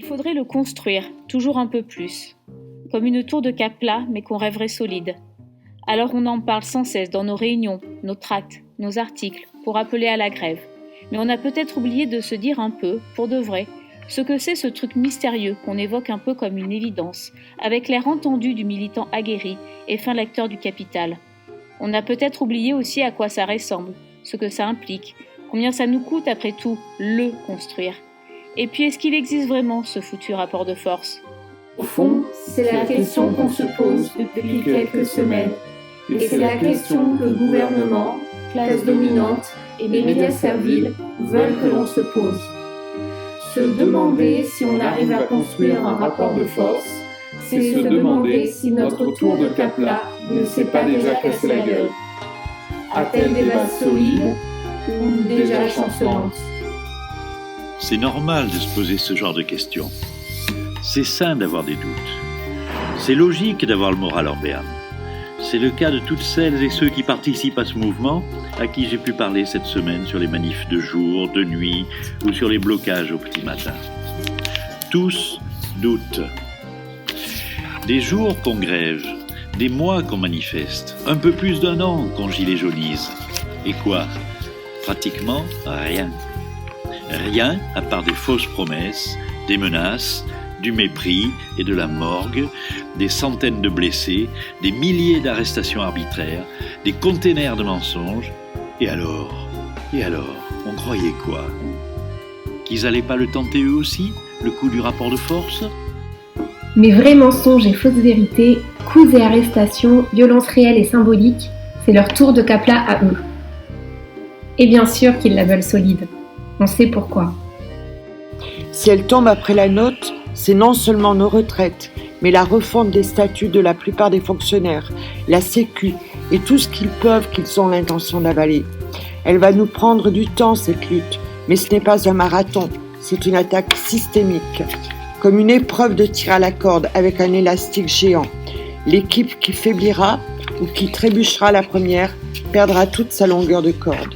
Il faudrait le construire, toujours un peu plus. Comme une tour de Kapla, mais qu'on rêverait solide. Alors on en parle sans cesse dans nos réunions, nos tracts, nos articles, pour appeler à la grève. Mais on a peut-être oublié de se dire un peu, pour de vrai, ce que c'est ce truc mystérieux qu'on évoque un peu comme une évidence, avec l'air entendu du militant aguerri et fin lecteur du Capital. On a peut-être oublié aussi à quoi ça ressemble, ce que ça implique, combien ça nous coûte après tout, le construire. Et puis est-ce qu'il existe vraiment ce foutu rapport de force ? Au fond, c'est la question qu'on se pose depuis quelques semaines. Et c'est la question que le gouvernement, classe dominante et les médias serviles veulent que l'on se pose. Se demander si on arrive à construire un rapport de force, c'est se demander si notre tour de Kapla ne s'est pas déjà cassé la gueule. A-t-elle des bases solides ou déjà chancelantes ? C'est normal de se poser ce genre de questions. C'est sain d'avoir des doutes. C'est logique d'avoir le moral en berne. C'est le cas de toutes celles et ceux qui participent à ce mouvement, à qui j'ai pu parler cette semaine sur les manifs de jour, de nuit ou sur les blocages au petit matin. Tous doutent. Des jours qu'on grève, des mois qu'on manifeste, un peu plus d'un an qu'on gilet jaunise. Et quoi ? Pratiquement rien. Rien à part des fausses promesses, des menaces, du mépris et de la morgue, des centaines de blessés, des milliers d'arrestations arbitraires, des containers de mensonges. Et alors, on croyait quoi ? Qu'ils allaient pas le tenter eux aussi, le coup du rapport de force ? Mais vrais mensonges et fausses vérités, coups et arrestations, violences réelles et symboliques, c'est leur tour de Kapla à eux. Et bien sûr qu'ils la veulent solide. On sait pourquoi. Si elle tombe après la note, c'est non seulement nos retraites, mais la refonte des statuts de la plupart des fonctionnaires, la Sécu et tout ce qu'ils ont l'intention d'avaler. Elle va nous prendre du temps, cette lutte, mais ce n'est pas un marathon, c'est une attaque systémique, comme une épreuve de tir à la corde avec un élastique géant. L'équipe qui faiblira ou qui trébuchera la première perdra toute sa longueur de corde.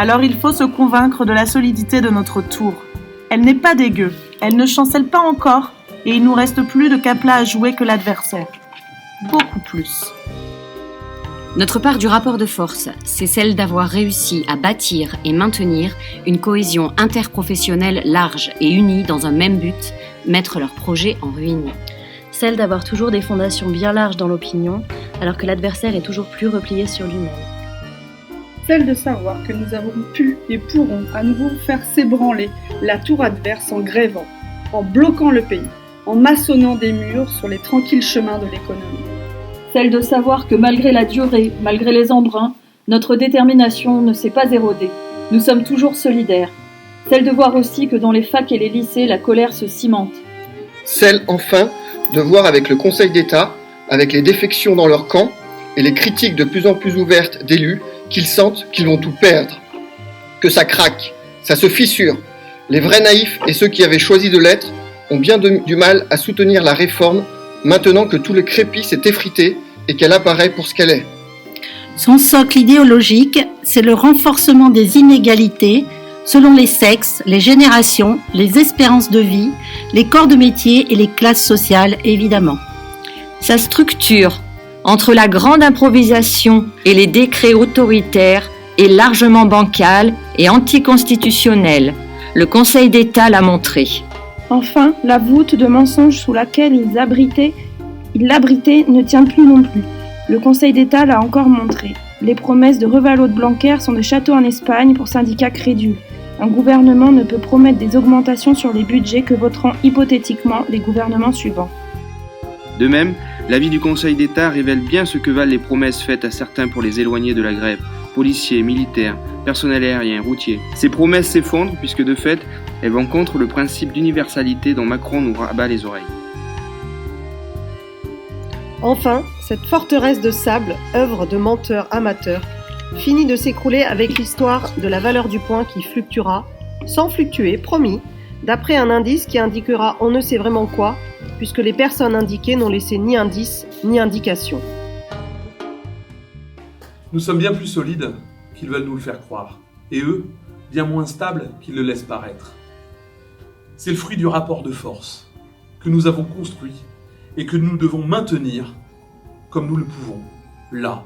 Alors il faut se convaincre de la solidité de notre tour. Elle n'est pas dégueu, elle ne chancelle pas encore, et il nous reste plus de Kapla à jouer que l'adversaire. Beaucoup plus. Notre part du rapport de force, c'est celle d'avoir réussi à bâtir et maintenir une cohésion interprofessionnelle large et unie dans un même but, mettre leur projet en ruine. Celle d'avoir toujours des fondations bien larges dans l'opinion, alors que l'adversaire est toujours plus replié sur lui-même. Celle de savoir que nous avons pu et pourrons à nouveau faire s'ébranler la tour adverse en grèvant, en bloquant le pays, en maçonnant des murs sur les tranquilles chemins de l'économie. Celle de savoir que malgré la durée, malgré les embruns, notre détermination ne s'est pas érodée. Nous sommes toujours solidaires. Celle de voir aussi que dans les facs et les lycées, la colère se cimente. Celle, enfin, de voir avec le Conseil d'État, avec les défections dans leur camp et les critiques de plus en plus ouvertes d'élus, qu'ils sentent qu'ils vont tout perdre, que ça craque, ça se fissure. Les vrais naïfs et ceux qui avaient choisi de l'être ont bien du mal à soutenir la réforme maintenant que tout le crépi s'est effrité et qu'elle apparaît pour ce qu'elle est. Son socle idéologique, c'est le renforcement des inégalités selon les sexes, les générations, les espérances de vie, les corps de métier et les classes sociales, évidemment. Sa structure, entre la grande improvisation et les décrets autoritaires, est largement bancale et anticonstitutionnelle. Le Conseil d'État l'a montré. Enfin, la voûte de mensonges sous laquelle ils l'abritaient ne tient plus non plus. Le Conseil d'État l'a encore montré. Les promesses de revalo de Blanquer sont des châteaux en Espagne pour syndicats crédules. Un gouvernement ne peut promettre des augmentations sur les budgets que voteront hypothétiquement les gouvernements suivants. De même, l'avis du Conseil d'État révèle bien ce que valent les promesses faites à certains pour les éloigner de la grève, policiers, militaires, personnel aérien, routier. Ces promesses s'effondrent puisque de fait, elles vont contre le principe d'universalité dont Macron nous rabat les oreilles. Enfin, cette forteresse de sable, œuvre de menteurs amateurs, finit de s'écrouler avec l'histoire de la valeur du point qui fluctuera, sans fluctuer, promis, d'après un indice qui indiquera on ne sait vraiment quoi, puisque les personnes indiquées n'ont laissé ni indice ni indication. Nous sommes bien plus solides qu'ils veulent nous le faire croire, et eux, bien moins stables qu'ils le laissent paraître. C'est le fruit du rapport de force que nous avons construit et que nous devons maintenir comme nous le pouvons, là,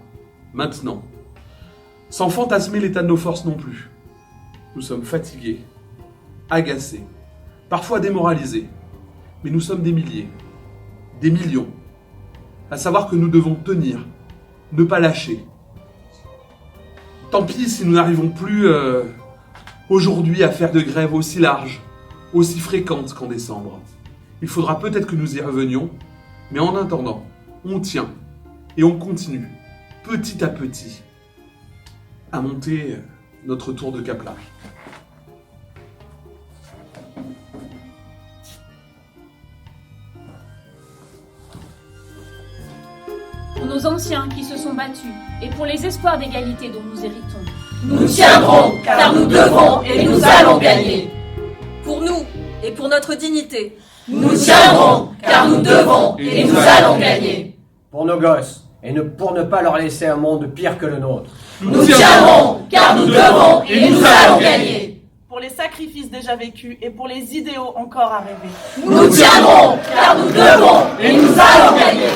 maintenant. Sans fantasmer l'état de nos forces non plus. Nous sommes fatigués, agacés, parfois démoralisés, mais nous sommes des milliers, des millions, à savoir que nous devons tenir, ne pas lâcher. Tant pis si nous n'arrivons plus aujourd'hui à faire de grèves aussi larges, aussi fréquentes qu'en décembre. Il faudra peut-être que nous y revenions, mais en attendant, on tient et on continue, petit à petit, à monter notre tour de Capla. Pour nos anciens qui se sont battus et pour les espoirs d'égalité dont nous héritons. Nous tiendrons, car nous devons et nous allons gagner. Pour nous et pour notre dignité. Nous tiendrons, car nous devons et nous allons gagner. Pour nos gosses, et pour ne pas leur laisser un monde pire que le nôtre. Nous tiendrons, car nous devons et nous allons gagner. Pour les sacrifices déjà vécus et pour les idéaux encore à rêver. Nous tiendrons, car nous devons et nous allons gagner.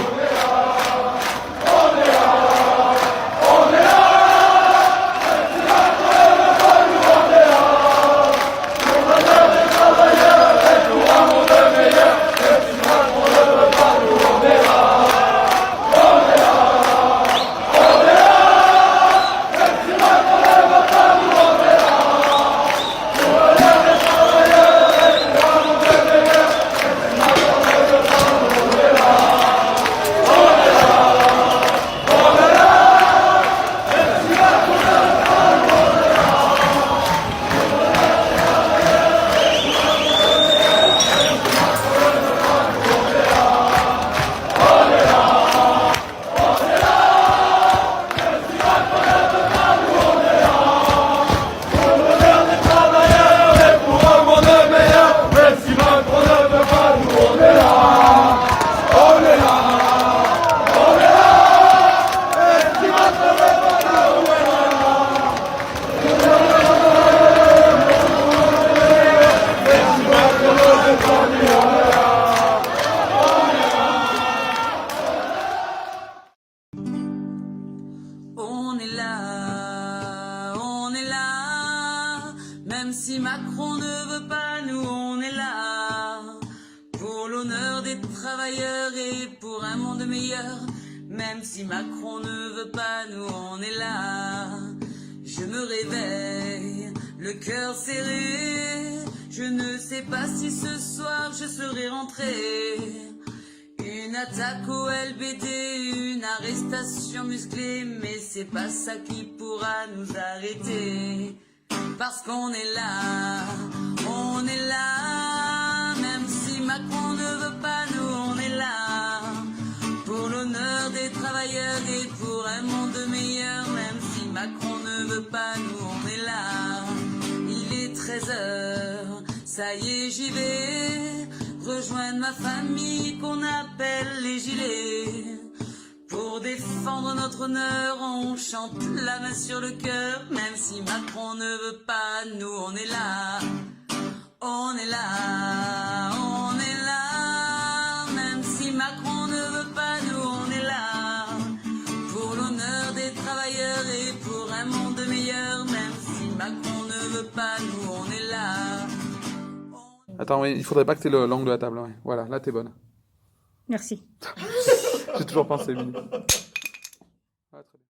Même si Macron ne veut pas, nous on est là. Pour l'honneur des travailleurs et pour un monde meilleur. Même si Macron ne veut pas, nous on est là. Je me réveille, le cœur serré. Je ne sais pas si ce soir je serai rentré. Une attaque au LBD, une arrestation musclée. Mais c'est pas ça qui pourra nous arrêter. Parce qu'on est là, même si Macron ne veut pas, nous on est là. Pour l'honneur des travailleurs et pour un monde meilleur, même si Macron ne veut pas, nous on est là. Il est 13h, ça y est j'y vais, rejoindre ma famille qu'on appelle les gilets. Pour défendre notre honneur, on chante la main sur le cœur. Même si Macron ne veut pas, nous on est là. On est là, on est là. Même si Macron ne veut pas, nous on est là. Pour l'honneur des travailleurs et pour un monde meilleur. Même si Macron ne veut pas, nous on est là. Attends, oui, il faudrait pas que tu aies l'angle de la table. Ouais. Voilà, là t'es bonne. Merci. J'ai toujours pensé, Émilie.